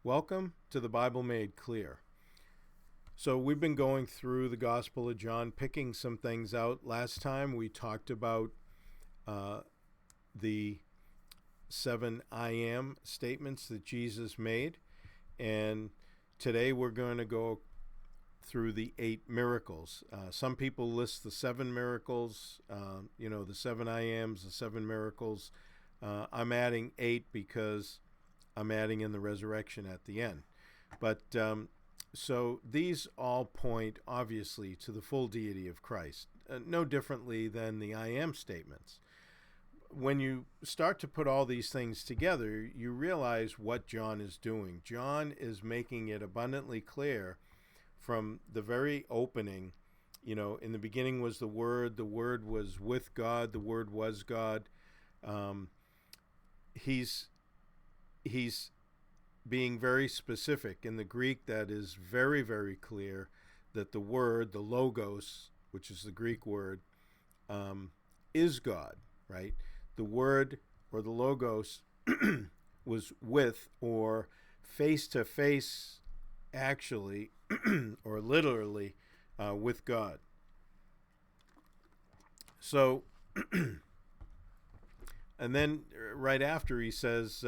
Welcome to the Bible Made Clear. So we've been going through the Gospel of John, picking some things out. Last time we talked about the 7 I am statements that Jesus made, and today we're going to go through the 8 miracles. Some people list the 7 miracles, the 7 I ams, the 7 miracles. I'm adding 8 because I'm adding in the resurrection at the end. But so these all point, obviously, to the full deity of Christ, no differently than the I am statements. When you start to put all these things together, you realize what John is doing. John is making it abundantly clear from the very opening. In the beginning was the Word was with God, the Word was God. He's being very specific. In the Greek, that is very, very clear that the Word, the logos, which is the Greek word, is God, right? The Word or the logos was with or face-to-face, actually, or literally, with God. So, and then right after he says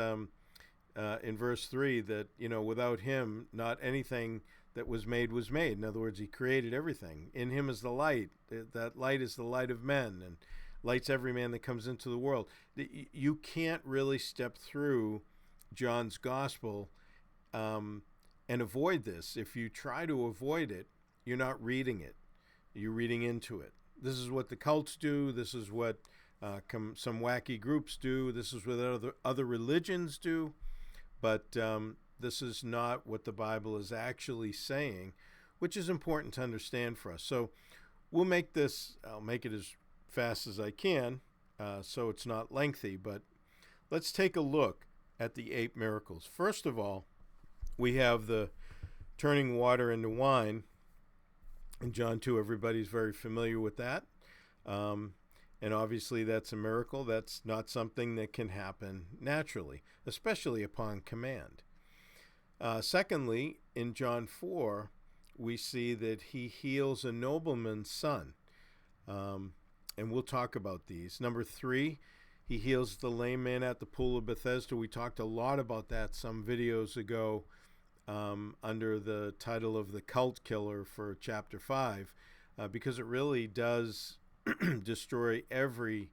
in verse 3 that, without him, not anything that was made was made. In other words, he created everything. In him is the light. That light is the light of men and lights every man that comes into the world. You can't really step through John's gospel and avoid this. If you try to avoid it, you're not reading it. You're reading into it. This is what the cults do. This is what some wacky groups do. This is what other religions do. But this is not what the Bible is actually saying, which is important to understand for us. So I'll make it as fast as I can so it's not lengthy. But let's take a look at the 8 miracles. First of all, we have the turning water into wine. In John 2, everybody's very familiar with that. And obviously that's a miracle. That's not something that can happen naturally, especially upon command. Secondly, in John 4, we see that he heals a nobleman's son. And we'll talk about these. Number 3, he heals the lame man at the pool of Bethesda. We talked a lot about that some videos ago under the title of the cult killer for chapter 5, because it really does destroy every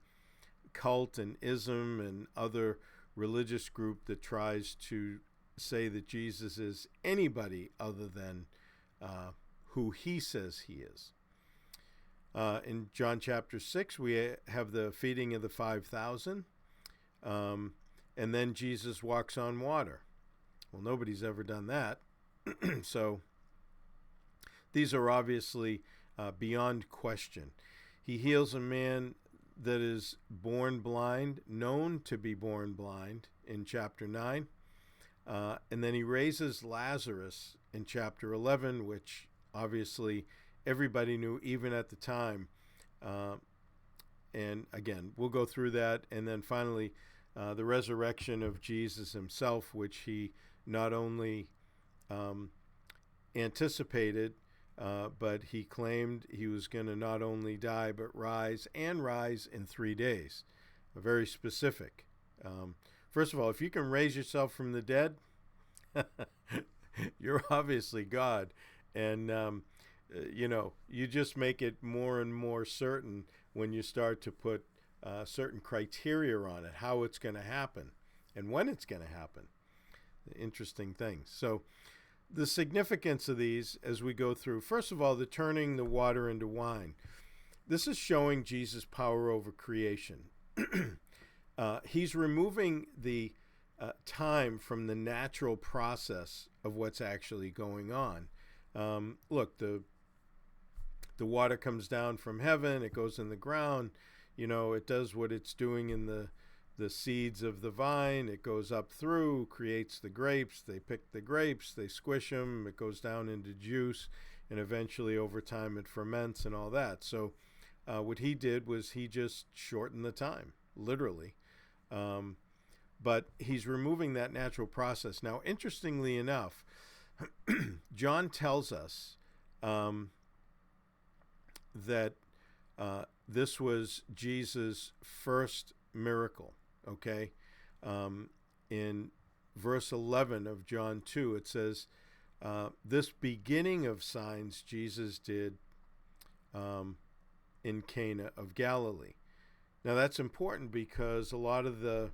cult and ism and other religious group that tries to say that Jesus is anybody other than who he says he is. In John chapter 6, we have the feeding of the 5,000, and then Jesus walks on water. Well, nobody's ever done that. So these are obviously beyond question. He heals a man that is born blind, known to be born blind in chapter 9. And then he raises Lazarus in chapter 11, which obviously everybody knew even at the time. And again, we'll go through that. And then finally, the resurrection of Jesus himself, which he not only anticipated, but he claimed he was going to not only die, but rise in 3 days. Very specific. First of all, if you can raise yourself from the dead, you're obviously God. And, you just make it more and more certain when you start to put certain criteria on it, how it's going to happen and when it's going to happen. Interesting things. So the significance of these as we go through, first of all, the turning the water into wine. This is showing Jesus' power over creation. He's removing the time from the natural process of what's actually going on. Look, the water comes down from heaven, it goes in the ground, it does what it's doing in the seeds of the vine. It goes up through, creates the grapes. They pick the grapes, they squish them, it goes down into juice, and eventually over time it ferments and all that. So what he did was he just shortened the time, literally. but he's removing that natural process. Now, interestingly enough, John tells us that this was Jesus' first miracle, okay? In verse 11 of John 2, it says, this beginning of signs Jesus did in Cana of Galilee. Now that's important because a lot of the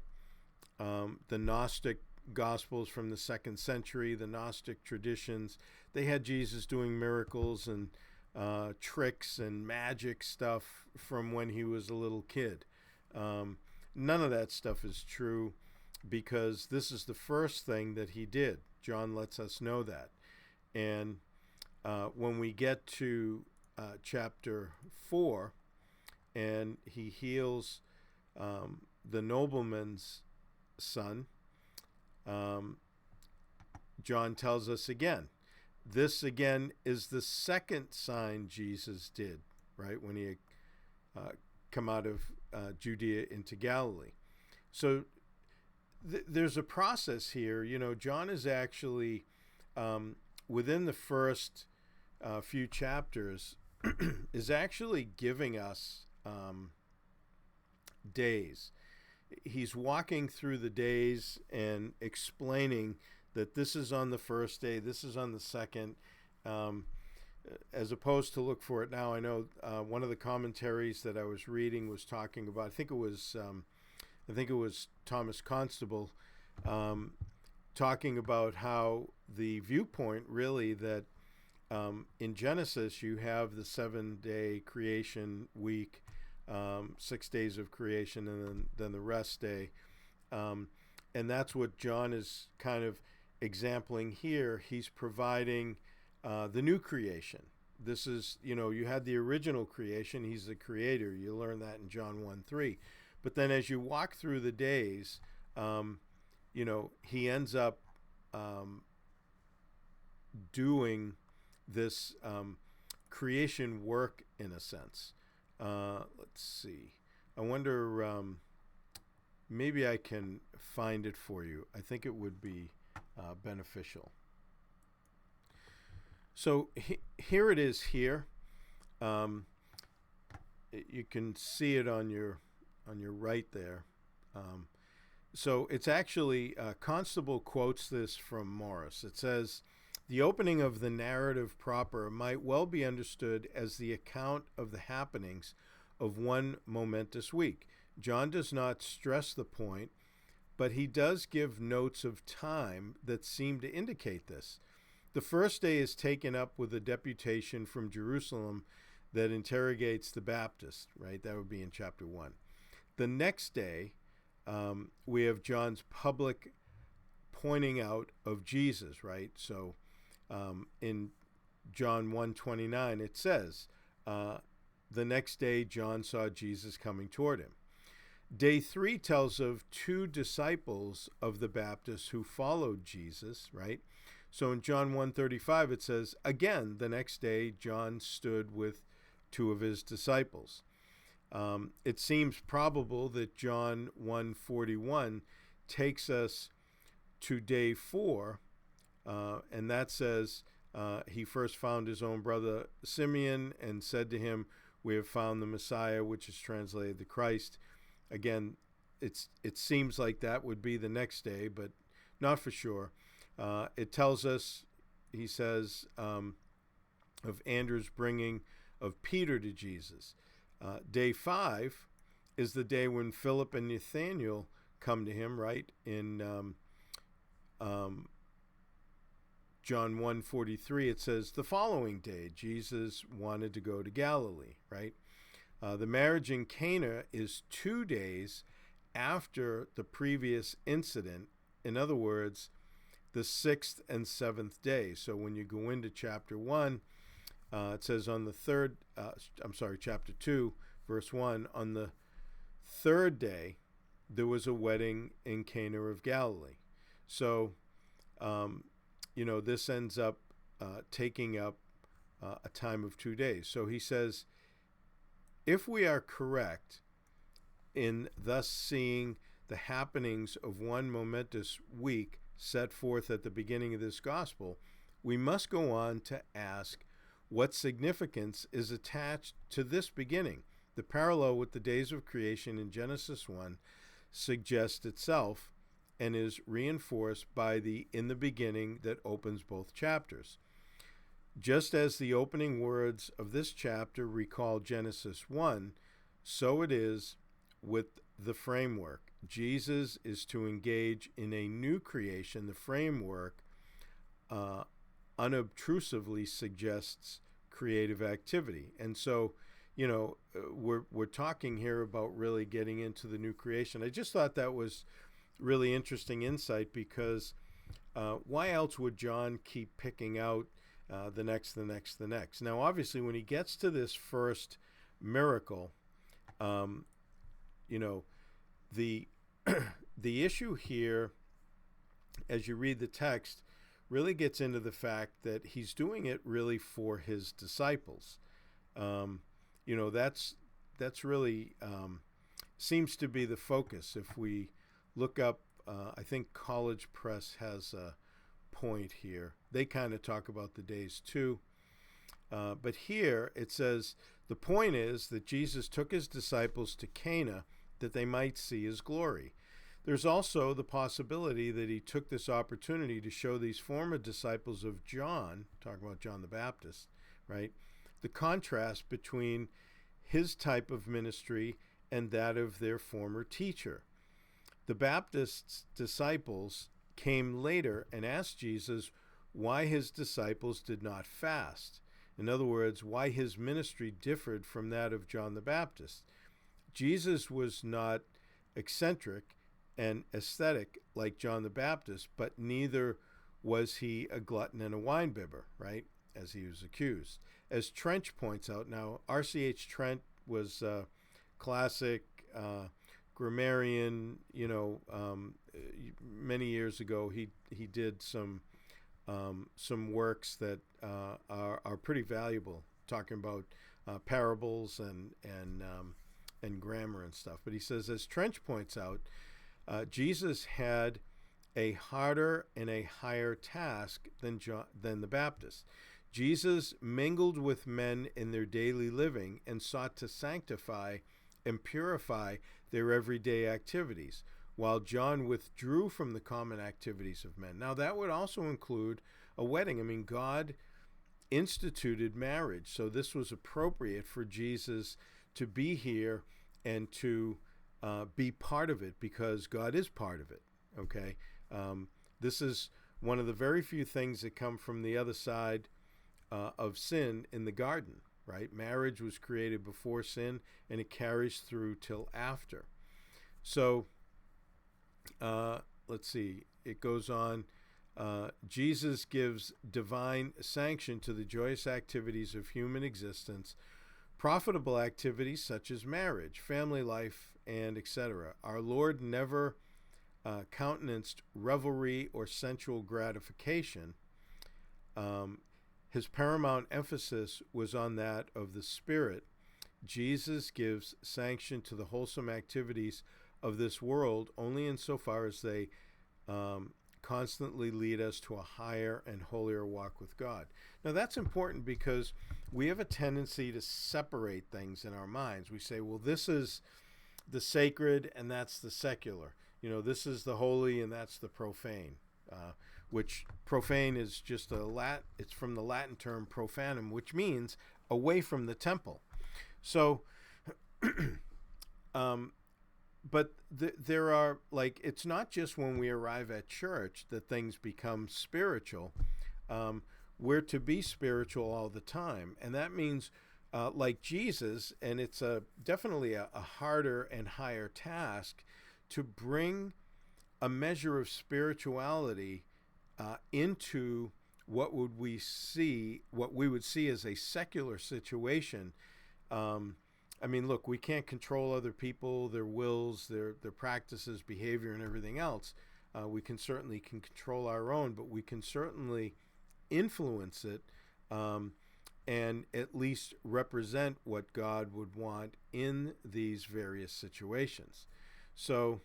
Gnostic Gospels from the 2nd century, the Gnostic traditions, they had Jesus doing miracles and tricks and magic stuff from when he was a little kid. None of that stuff is true because this is the first thing that he did. John lets us know that. And when we get to chapter 4, and he heals the nobleman's son, John tells us again, this again is the second sign Jesus did, right, when he had come out of Judea into Galilee. So there's a process here. You know, John is actually, within the first few chapters, is actually giving us days. He's walking through the days and explaining that this is on the first day, this is on the second, as opposed to look for it now. I know one of the commentaries that I was reading was talking about, I think it was Thomas Constable, talking about how the viewpoint really that in Genesis you have the 7-day creation week, 6 days of creation, and then the rest day. And that's what John is kind of exempling here. He's providing the new creation. This is, you know, you had the original creation. He's the creator. You learn that in John 1:3. But then as you walk through the days, you know, he ends up doing this creation work in a sense. Let's see. I wonder, maybe I can find it for you. I think it would be beneficial. So here it is here. You can see it on your right there. So it's actually, Constable quotes this from Morris. It says, the opening of the narrative proper might well be understood as the account of the happenings of one momentous week. John does not stress the point, but he does give notes of time that seem to indicate this. The first day is taken up with a deputation from Jerusalem that interrogates the Baptist, right? That would be in chapter 1. The next day, we have John's public pointing out of Jesus, right? So in John 1:29, it says, the next day John saw Jesus coming toward him. Day 3 tells of 2 disciples of the Baptist who followed Jesus, right? So in John 1:35, it says, again, the next day John stood with 2 of his disciples. It seems probable that John 1:41 takes us to day 4, and that says, he first found his own brother Simeon and said to him, we have found the Messiah, which is translated the Christ. Again, it seems like that would be the next day, but not for sure. It tells us, he says, of Andrew's bringing of Peter to Jesus. Day 5 is the day when Philip and Nathanael come to him, right? In John 1:43, it says, the following day, Jesus wanted to go to Galilee, right? The marriage in Cana is 2 days after the previous incident. In other words, the 6th and 7th day. So when you go into chapter 1, it says on the third, chapter 2, verse 1, on the 3rd day, there was a wedding in Cana of Galilee. So, this ends up taking up a time of 2 days. So he says, if we are correct in thus seeing the happenings of one momentous week set forth at the beginning of this gospel, we must go on to ask what significance is attached to this beginning. The parallel with the days of creation in Genesis 1 suggests itself and is reinforced by the "in the beginning" that opens both chapters. Just as the opening words of this chapter recall Genesis 1, so it is with the framework. Jesus is to engage in a new creation. The framework unobtrusively suggests creative activity. And so, we're talking here about really getting into the new creation. I just thought that was really interesting insight, because why else would John keep picking out the next? Now, obviously, when he gets to this first miracle, the the issue here, as you read the text, really gets into the fact that he's doing it really for his disciples. That's really seems to be the focus. If we look up, I think College Press has a point here. They kind of talk about the days too. But here it says, the point is that Jesus took his disciples to Cana that they might see his glory. There's also the possibility that he took this opportunity to show these former disciples of John, talking about John the Baptist, right, the contrast between his type of ministry and that of their former teacher. The Baptist's disciples came later and asked Jesus why his disciples did not fast. In other words, why his ministry differed from that of John the Baptist. Jesus was not eccentric and aesthetic like John the Baptist, but neither was he a glutton and a winebibber, right, as he was accused. As Trench points out, now R.C.H. Trent was a classic grammarian, many years ago. He did some works that are pretty valuable, talking about parables and grammar and stuff. But he says, as Trench points out, Jesus had a harder and a higher task than the Baptist. Jesus mingled with men in their daily living and sought to sanctify and purify their everyday activities, while John withdrew from the common activities of men. Now, that would also include a wedding. I mean, God instituted marriage, so this was appropriate for Jesus to be here and to be part of it, because God is part of it, okay? This is one of the very few things that come from the other side of sin in the garden, right? Marriage was created before sin, and it carries through till after. So, let's see, it goes on. Jesus gives divine sanction to the joyous activities of human existence, profitable activities such as marriage, family life, and etc. Our Lord never countenanced revelry or sensual gratification. His paramount emphasis was on that of the Spirit. Jesus gives sanction to the wholesome activities of this world only insofar as they constantly lead us to a higher and holier walk with God. Now, that's important because we have a tendency to separate things in our minds. We say, well, this is the sacred and that's the secular. This is the holy and that's the profane, which profane is just it's from the Latin term profanum, which means away from the temple. So, but there are, it's not just when we arrive at church that things become spiritual. We're to be spiritual all the time. And that means, like Jesus, and it's definitely a harder and higher task to bring a measure of spirituality into what we would see as a secular situation. I mean, look, we can't control other people, their wills, their practices, behavior, and everything else. We can control our own, but we can certainly influence it and at least represent what God would want in these various situations. So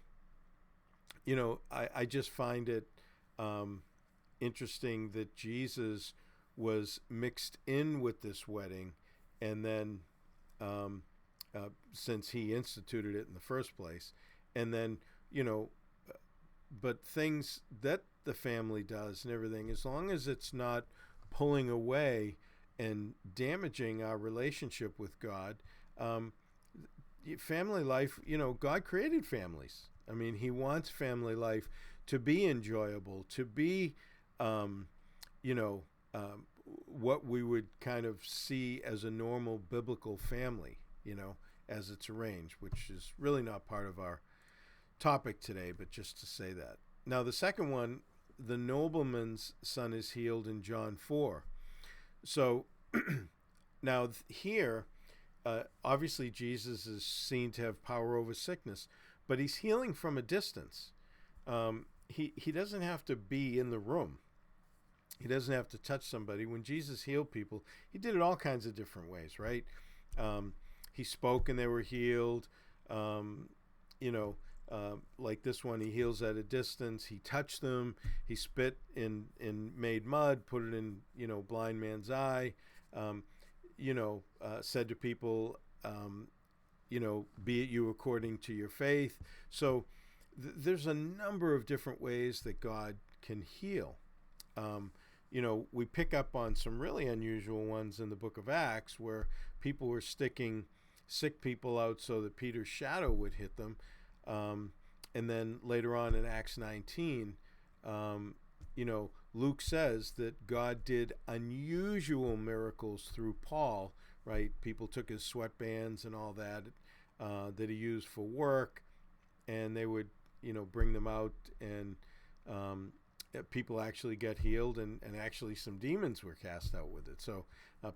I just find it interesting that Jesus was mixed in with this wedding, and then um, since he instituted it in the first place, and then you know, but things that the family does and everything, as long as it's not pulling away and damaging our relationship with God. Um, Family life, God created families. I mean, he wants family life to be enjoyable, to be, um, you know, what we would kind of see as a normal biblical family, as it's arranged, which is really not part of our topic today, but just to say that. Now, the second one, the nobleman's son is healed in John 4. So now here, obviously Jesus is seen to have power over sickness, but he's healing from a distance. He doesn't have to be in the room. He doesn't have to touch somebody. When Jesus healed people, he did it all kinds of different ways, right? He spoke and they were healed. Like this one, he heals at a distance. He touched them. He spit in made mud, put it in, blind man's eye. Said to people, be it you according to your faith. So there's a number of different ways that God can heal. We pick up on some really unusual ones in the book of Acts where people were sticking sick people out so that Peter's shadow would hit them. And then later on in Acts 19, Luke says that God did unusual miracles through Paul, right? People took his sweatbands and all that that he used for work, and they would, bring them out, and people actually get healed, and actually some demons were cast out with it. So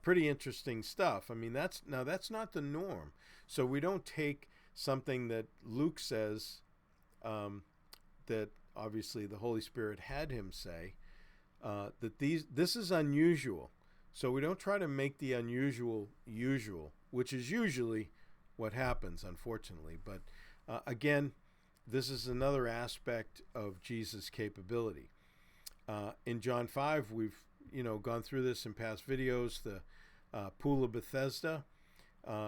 pretty interesting stuff. I mean, that's not the norm. So we don't take something that Luke says that obviously the Holy Spirit had him say, that this is unusual. So we don't try to make the unusual usual, which is usually what happens, unfortunately. But again, this is another aspect of Jesus' capability. In John 5, we've gone through this in past videos. The pool of Bethesda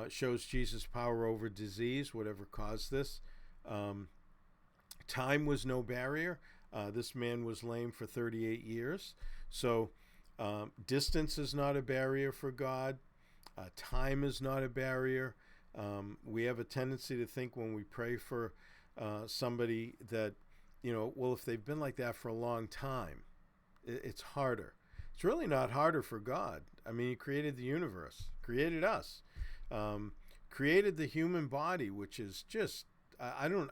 shows Jesus' power over disease, whatever caused this. Time was no barrier. This man was lame for 38 years. So distance is not a barrier for God. Time is not a barrier. We have a tendency to think when we pray for somebody that, if they've been like that for a long time, it's harder. It's really not harder for God. I mean, he created the universe, created us, created the human body, which is just, I don't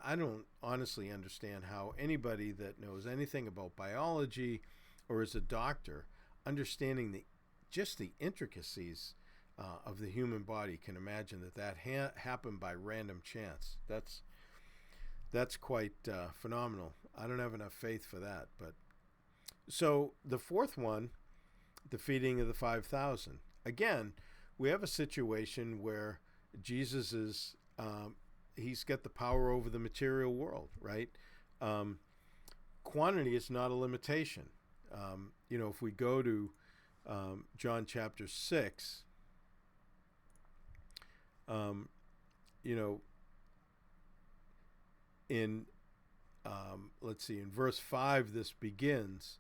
honestly understand how anybody that knows anything about biology or is a doctor, understanding the intricacies of the human body, can imagine that happened by random chance. That's quite phenomenal. I don't have enough faith for that. But so the fourth one, the feeding of the 5,000. Again, we have a situation where Jesus is he's got the power over the material world, right? Quantity is not a limitation. If we go to John chapter 6, in let's see, in verse 5 this begins,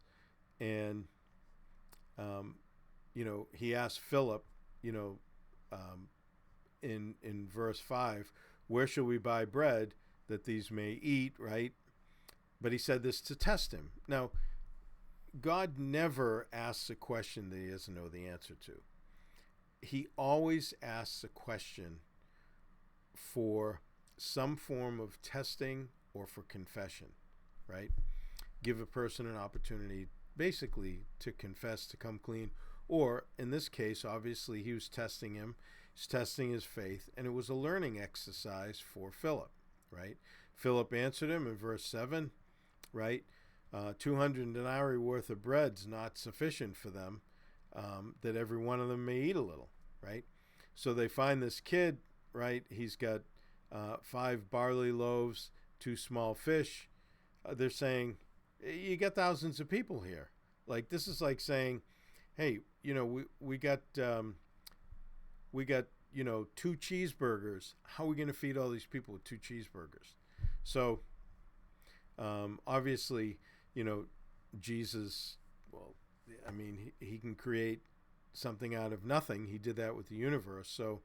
and he asked Philip, in verse 5, where shall we buy bread that these may eat, right? But he said this to test him. Now, God never asks a question that he doesn't know the answer to. He always asks a question for some form of testing or for confession, right? Give a person an opportunity basically to confess, to come clean. Or in this case, obviously he was testing him. He's testing his faith, and it was a learning exercise for Philip, right? Philip answered him in verse 7, right? 200 denarii worth of bread's not sufficient for them, that every one of them may eat a little, right? So they find this kid, right? He's got 5 barley loaves, 2 small fish. they're saying, you got thousands of people here. Like, this is like saying, hey, we got, 2 cheeseburgers. How are we going to feed all these people with 2 cheeseburgers? So, obviously, Jesus, well, I mean, he can create something out of nothing. He did that with the universe. So,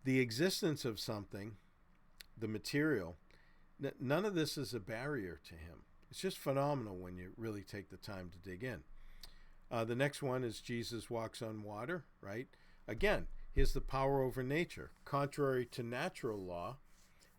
the existence of something, the material, none of this is a barrier to him. It's just phenomenal when you really take the time to dig in. The next one is Jesus walks on water, right? Again, here's the power over nature. Contrary to natural law,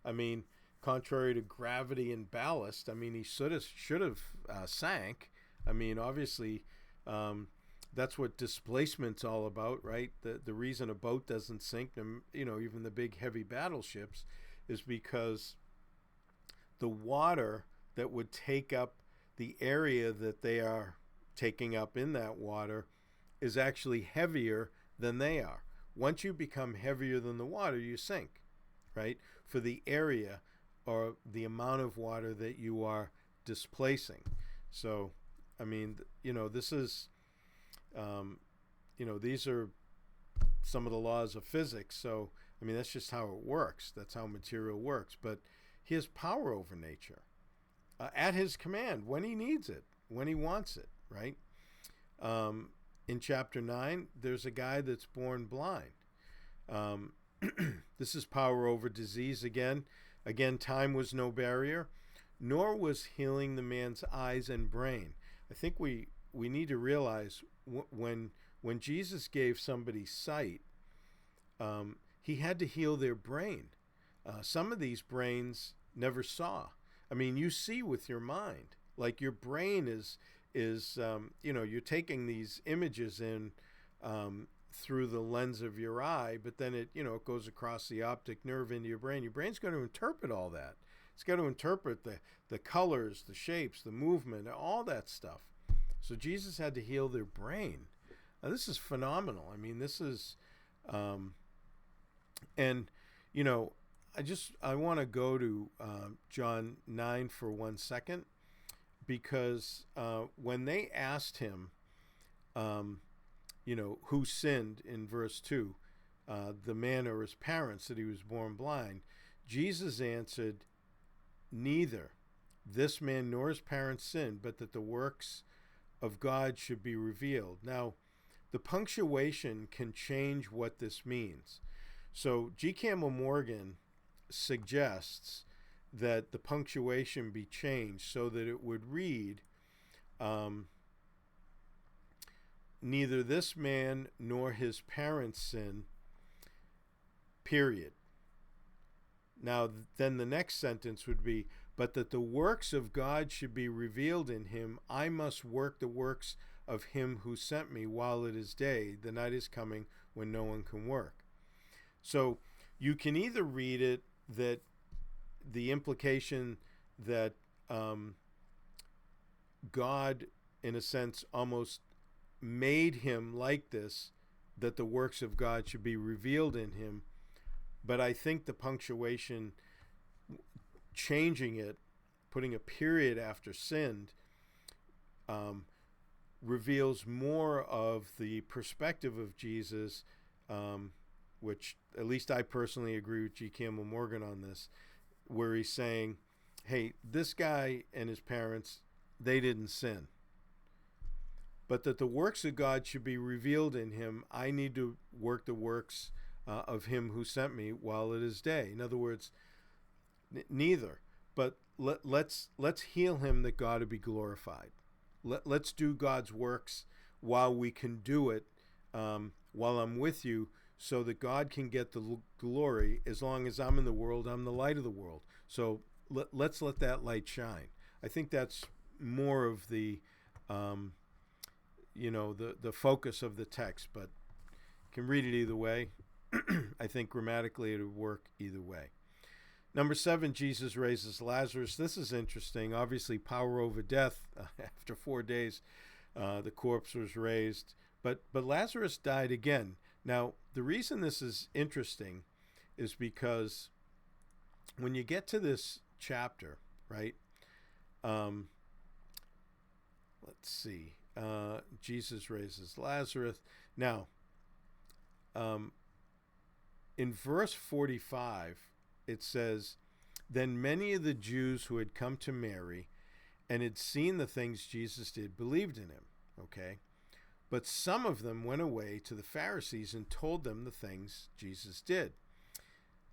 I mean, contrary to gravity and ballast, I mean, he should have sank. I mean, obviously, that's what displacement's all about, right? The reason a boat doesn't sink, even the big heavy battleships, is because the water that would take up the area that they are taking up in that water is actually heavier than they are. Once you become heavier than the water, you sink, right? For the area or the amount of water that you are displacing. So, I mean, this is, these are some of the laws of physics. So, I mean, that's just how it works. That's how material works. But he has power over nature at his command when he needs it, when he wants it, right? In chapter 9, there's a guy that's born blind. This is power over disease again. Again, time was no barrier, nor was healing the man's eyes and brain. I think we need to realize when Jesus gave somebody sight, he had to heal their brain. Some of these brains never saw. I mean, you see with your mind, like your brain is you're taking these images in through the lens of your eye, but then it goes across the optic nerve into your brain. Your brain's going to interpret all that. It's got to interpret the colors, the shapes, the movement, all that stuff. So Jesus had to heal their brain. Now, this is phenomenal. I mean, this is, I want to go to John 9 for 1 second, because when they asked him, who sinned in verse 2, the man or his parents, that he was born blind, Jesus answered, neither this man nor his parents sinned, but that the works of God should be revealed. Now, the punctuation can change what this means. So G. Campbell Morgan suggests that the punctuation be changed so that it would read, neither this man nor his parents sin, period. Now, then the next sentence would be, but that the works of God should be revealed in him. I must work the works of him who sent me while it is day. The night is coming when no one can work. So you can either read it that the implication that God, in a sense, almost made him like this, that the works of God should be revealed in him. But I think the punctuation, changing it, putting a period after sinned, reveals more of the perspective of Jesus, which at least I personally agree with G. Campbell Morgan on this, where he's saying, hey, this guy and his parents, they didn't sin. But that the works of God should be revealed in him, I need to work the works of him who sent me while it is day. In other words, neither. But let's heal him that God would be glorified. Let's do God's works while we can do it, while I'm with you, so that God can get the glory. As long as I'm in the world, I'm the light of the world. So let's let that light shine. I think that's more of the the focus of the text, but you can read it either way. I think grammatically it would work either way. Number 7, Jesus raises Lazarus. This is interesting. Obviously, power over death. After 4 days, the corpse was raised. But Lazarus died again. Now, the reason this is interesting is because when you get to this chapter, right? Um, let's see. Jesus raises Lazarus. Now, in verse 45, it says, "Then many of the Jews who had come to Mary and had seen the things Jesus did believed in him." Okay? But some of them went away to the Pharisees and told them the things Jesus did.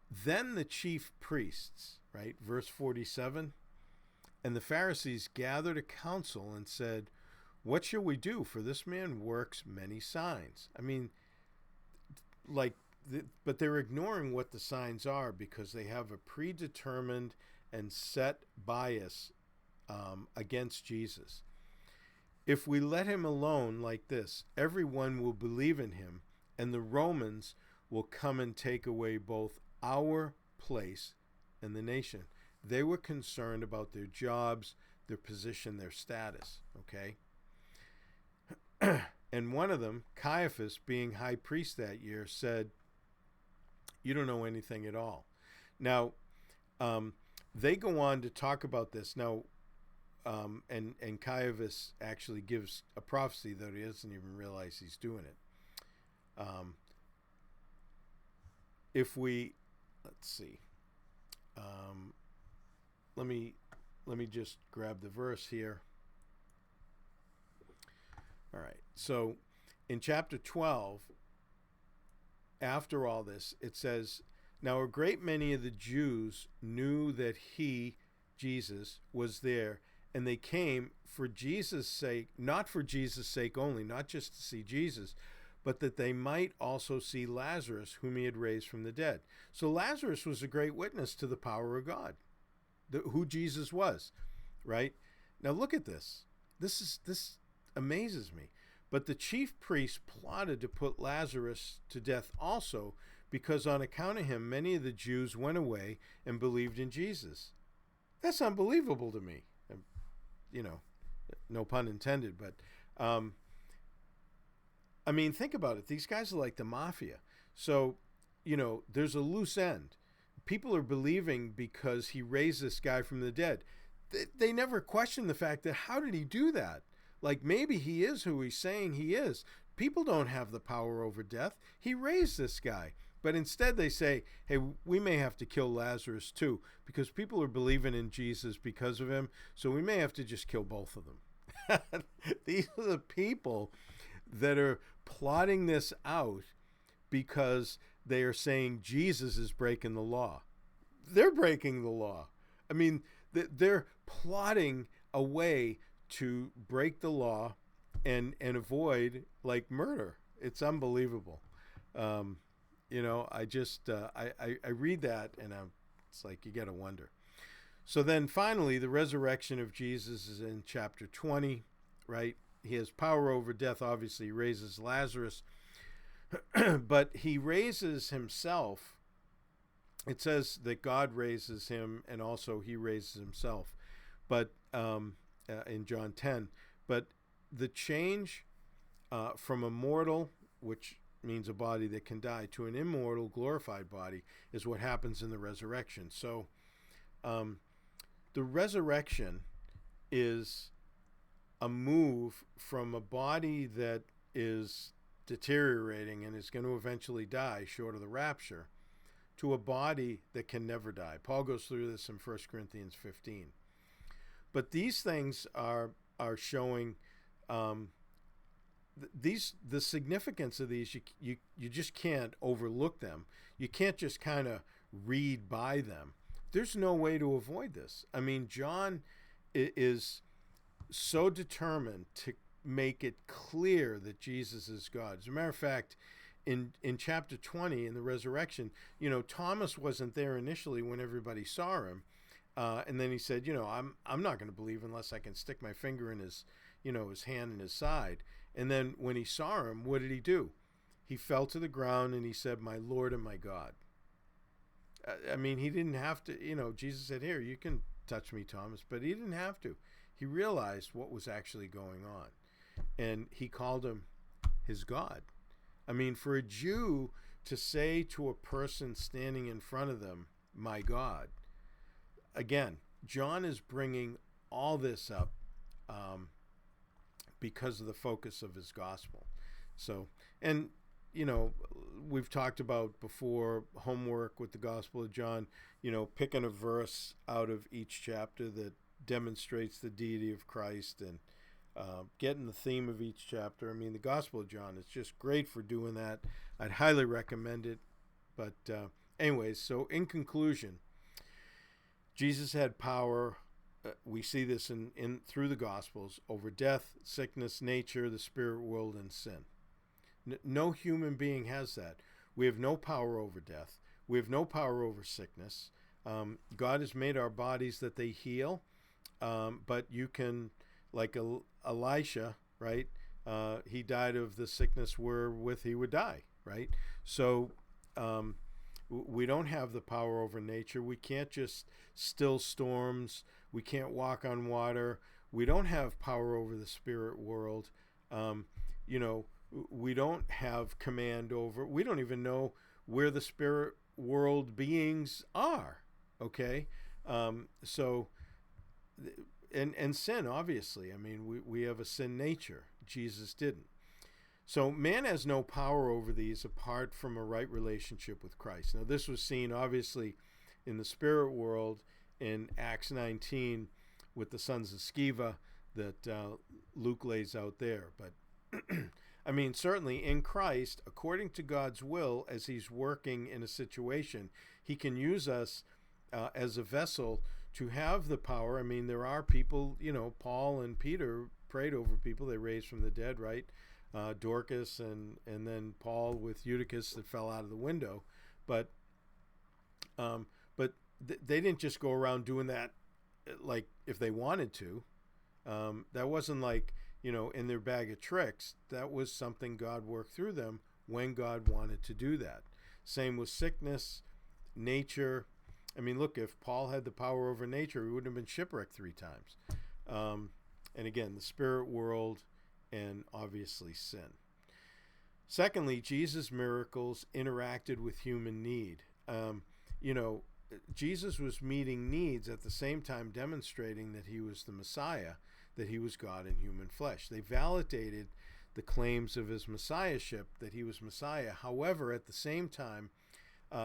Then the chief priests, right? Verse 47, "And the Pharisees gathered a council and said, 'What shall we do? For this man works many signs.'" I mean, but they're ignoring what the signs are because they have a predetermined and set bias against Jesus. "If we let him alone like this, everyone will believe in him, and the Romans will come and take away both our place and the nation." They were concerned about their jobs, their position, their status, okay? And one of them, Caiaphas, being high priest that year, said, "You don't know anything at all." Now, they go on to talk about this. Now, and Caiaphas actually gives a prophecy that he doesn't even realize he's doing it. Let's see. Let me just grab the verse here. All right. So in chapter 12, after all this, it says, "Now a great many of the Jews knew that he, Jesus, was there, and they came for Jesus' sake, not for Jesus' sake only, not just to see Jesus, but that they might also see Lazarus, whom he had raised from the dead." So Lazarus was a great witness to the power of God, who Jesus was, right? Now look at this. This amazes me. "But the chief priests plotted to put Lazarus to death also, because on account of him, many of the Jews went away and believed in Jesus." That's unbelievable to me. No pun intended, but I mean, think about it. These guys are like the mafia. So, there's a loose end. People are believing because he raised this guy from the dead. They never question the fact that how did he do that? Like, maybe he is who he's saying he is. People don't have the power over death. He raised this guy. But instead they say, hey, we may have to kill Lazarus too, because people are believing in Jesus because of him, so we may have to just kill both of them. These are the people that are plotting this out because they are saying Jesus is breaking the law. They're breaking the law. I mean, they're plotting a way to break the law and avoid, like, murder. It's unbelievable. I just I read that and it's like you got to wonder. So then finally, the resurrection of Jesus is in chapter 20, right? He has power over death. Obviously, he raises Lazarus, but he raises himself. It says that God raises him, and also he raises himself. But in John 10, but the change from a mortal, which means a body that can die, to an immortal, glorified body is what happens in the resurrection. So the resurrection is a move from a body that is deteriorating and is going to eventually die short of the rapture to a body that can never die. Paul goes through this in 1 Corinthians 15. But these things are showing the significance of these. You just can't overlook them. You can't just kind of read by them. There's no way to avoid this. I mean, John is so determined to make it clear that Jesus is God. As a matter of fact, in chapter 20, in the resurrection, Thomas wasn't there initially when everybody saw him. And then he said, I'm not going to believe unless I can stick my finger in his hand in his side. And then when he saw him, what did he do? He fell to the ground and he said, "My Lord and my God." I mean, he didn't have to, Jesus said, "Here, you can touch me, Thomas," but he didn't have to. He realized what was actually going on. And he called him his God. I mean, for a Jew to say to a person standing in front of them, "My God," again, John is bringing all this up because of the focus of his gospel. So, and we've talked about before, homework with the Gospel of John, picking a verse out of each chapter that demonstrates the deity of Christ, and getting the theme of each chapter. I mean, the Gospel of John is just great for doing that. I'd highly recommend it. But anyways, so in conclusion, Jesus had power. We see this in through the Gospels over death, sickness, nature, the spirit world, and sin. No human being has that. We have no power over death. We have no power over sickness. God has made our bodies that they heal, but you can, like Elisha, right? He died of the sickness wherewith he would die, right? So we don't have the power over nature. We can't just still storms. We can't walk on water. We don't have power over the spirit world. We don't have command over. We don't even know where the spirit world beings are. Okay, so and sin, obviously. I mean, we have a sin nature. Jesus didn't. So man has no power over these apart from a right relationship with Christ. Now, this was seen obviously in the spirit world in Acts 19 with the sons of Sceva that Luke lays out there. But I mean, certainly in Christ, according to God's will, as he's working in a situation, he can use us as a vessel to have the power. I mean, there are people, Paul and Peter prayed over people they raised from the dead, right? Dorcas and then Paul with Eutychus that fell out of the window. But they didn't just go around doing that like if they wanted to. That wasn't like, in their bag of tricks. That was something God worked through them when God wanted to do that. Same with sickness, nature. I mean, look, if Paul had the power over nature, he wouldn't have been shipwrecked 3 times. And again, the spirit world and obviously sin. Secondly, Jesus' miracles interacted with human need. Jesus was meeting needs at the same time demonstrating that he was the Messiah, that he was God in human flesh. They validated the claims of his messiahship, that he was Messiah. However, at the same time,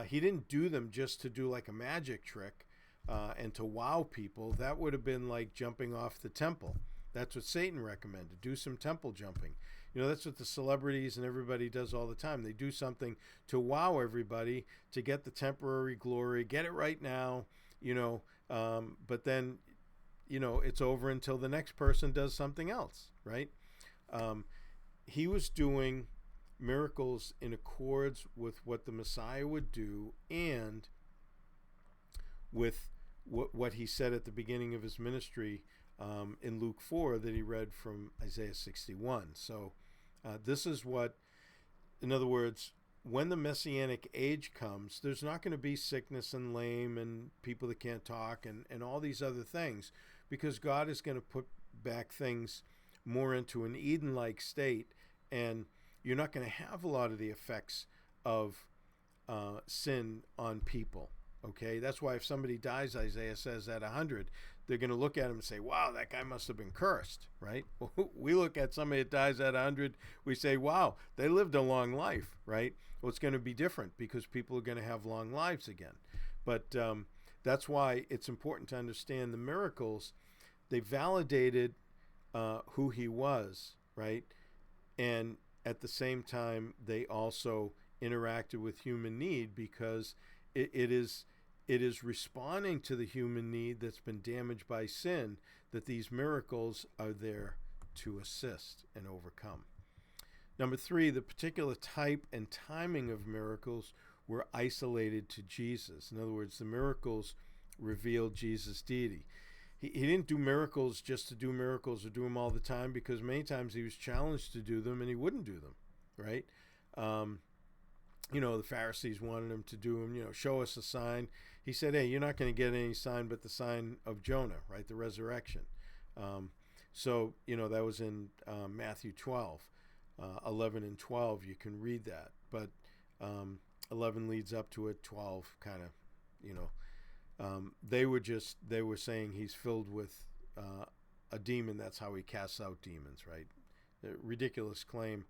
he didn't do them just to do like a magic trick and to wow people. That would have been like jumping off the temple. That's what Satan recommended. Do some temple jumping. That's what the celebrities and everybody does all the time. They do something to wow everybody, to get the temporary glory, get it right now, but then, it's over until the next person does something else, right? He was doing miracles in accords with what the Messiah would do and with what he said at the beginning of his ministry in Luke 4 that he read from Isaiah 61. So this is what, in other words, when the Messianic age comes, there's not going to be sickness and lame and people that can't talk and all these other things, because God is going to put back things more into an Eden-like state, and you're not going to have a lot of the effects of sin on people. Okay, that's why if somebody dies, Isaiah says, at 100, they're going to look at him and say, wow, that guy must have been cursed, right? We look at somebody that dies at 100, we say, wow, they lived a long life, right? Well, it's going to be different because people are going to have long lives again. But that's why it's important to understand the miracles. They validated who he was, right? And at the same time, they also interacted with human need, because it is responding to the human need that's been damaged by sin that these miracles are there to assist and overcome. Number 3, the particular type and timing of miracles were isolated to Jesus. In other words, the miracles revealed Jesus' deity. He didn't do miracles just to do miracles or do them all the time, because many times he was challenged to do them and he wouldn't do them, right? The Pharisees wanted him to do them, show us a sign. He said, hey, you're not going to get any sign but the sign of Jonah, right? The resurrection. So that was in Matthew 12, 11 and 12. You can read that. But 11 leads up to it. 12 kind of, They were saying he's filled with a demon. That's how he casts out demons, right? A ridiculous claim.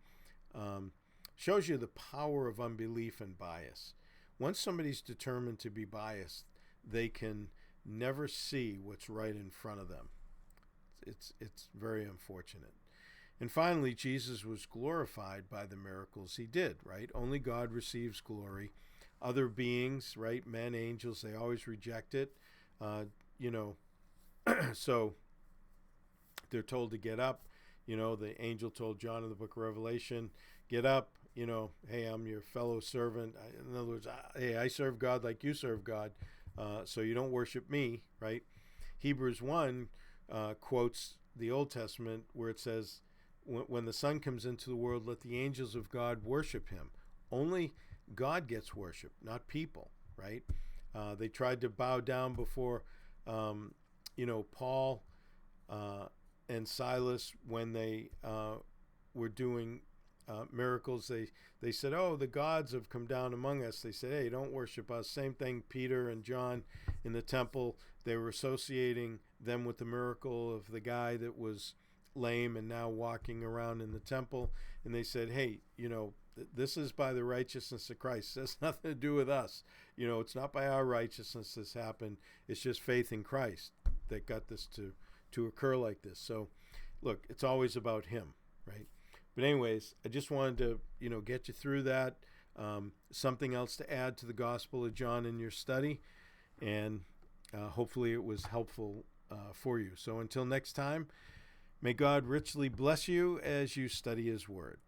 Shows you the power of unbelief and bias. Once somebody's determined to be biased, they can never see what's right in front of them. It's very unfortunate. And finally, Jesus was glorified by the miracles he did, right? Only God receives glory. Other beings, right, men, angels, they always reject it. So they're told to get up. The angel told John in the book of Revelation, get up, hey, I'm your fellow servant. In other words, hey, I serve God like you serve God, so you don't worship me, right? Hebrews 1 quotes the Old Testament where it says, when the Son comes into the world, let the angels of God worship him. Only God gets worship, not people, right? They tried to bow down before, Paul and Silas when they were doing miracles. They said, oh, the gods have come down among us. They said, hey, don't worship us. Same thing, Peter and John in the temple. They were associating them with the miracle of the guy that was lame and now walking around in the temple. And they said, hey, this is by the righteousness of Christ. It has nothing to do with us. It's not by our righteousness this happened. It's just faith in Christ that got this to occur like this. So, look, it's always about him, right? But anyways, I just wanted to, get you through that. Something else to add to the Gospel of John in your study. And hopefully it was helpful for you. So until next time, may God richly bless you as you study his word.